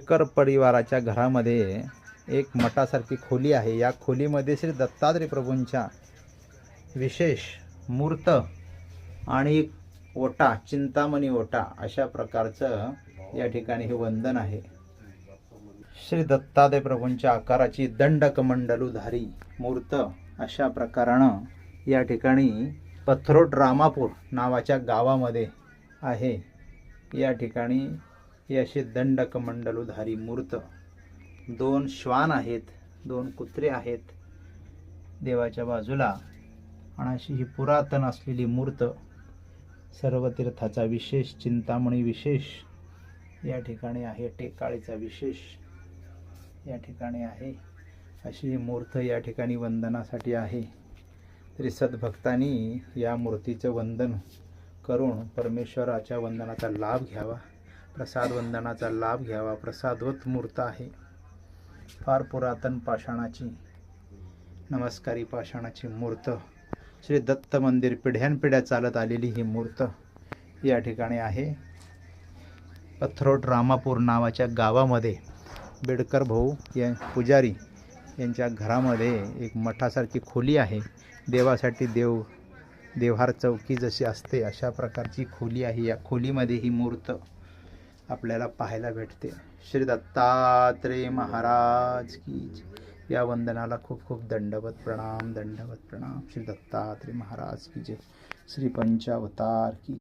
बेडकर परिवाराच्या घरामध्ये एक मठासारखी खोली आहे। या खोलीमध्ये श्री दत्तात्रय प्रभूंच्या विशेष मूर्त आणि ओटा, चिंतामणी ओटा अशा प्रकारचं या ठिकाणी हे वंदन आहे। श्री दत्तात्रय प्रभूंच्या आकाराची दंडकमंडलुधारी मूर्त अशा प्रकारानं या ठिकाणी पथरोट रामापूर नावाच्या गावामध्ये आहे। या ठिकाणी ही अशी दंडकमंडलुधारी मूर्त, 2 श्वान आहेत, 2 कुत्रे आहेत देवाच्या बाजूला, आणि अशी ही पुरातन असलेली मूर्त, सर्व तीर्थाचा विशेष, चिंतामणी विशेष या ठिकाणी आहे, टेकाळीचा विशेष या ठिकाणी आहे। अशी ही मूर्त या ठिकाणी वंदनासाठी आहे। तरी सद्भक्तांनी या मूर्तीचं वंदन करून परमेश्वराच्या वंदनाचा लाभ घ्यावा, प्रसाद वंदनाचा लाभ घ्यावा। प्रसादवत मूर्त आहे, फार पुरातन पाषाणाची, नमस्कारी पाषाणाची मूर्त, श्री दत्त मंदिर पिढ्यानपिढ्या चालत आलेली ही मूर्त या ठिकाणी आहे। पथरोट रामापूर नावाच्या गावामध्ये बेडकर भाऊ या पुजारी यांच्या घरामध्ये एक मठासारखी खोली आहे। देवासाठी देवहार चौकी जशी असते अशा प्रकारची खोली आहे। या खोलीमध्ये ही मूर्त आपल्याला पाहायला भेटते। श्री दत्तात्रय महाराज की जय। या वंदनाला खूप खूप दंडवत प्रणाम, दंडवत प्रणाम। श्री दत्तात्रय महाराज की जय। श्री पंचावतार की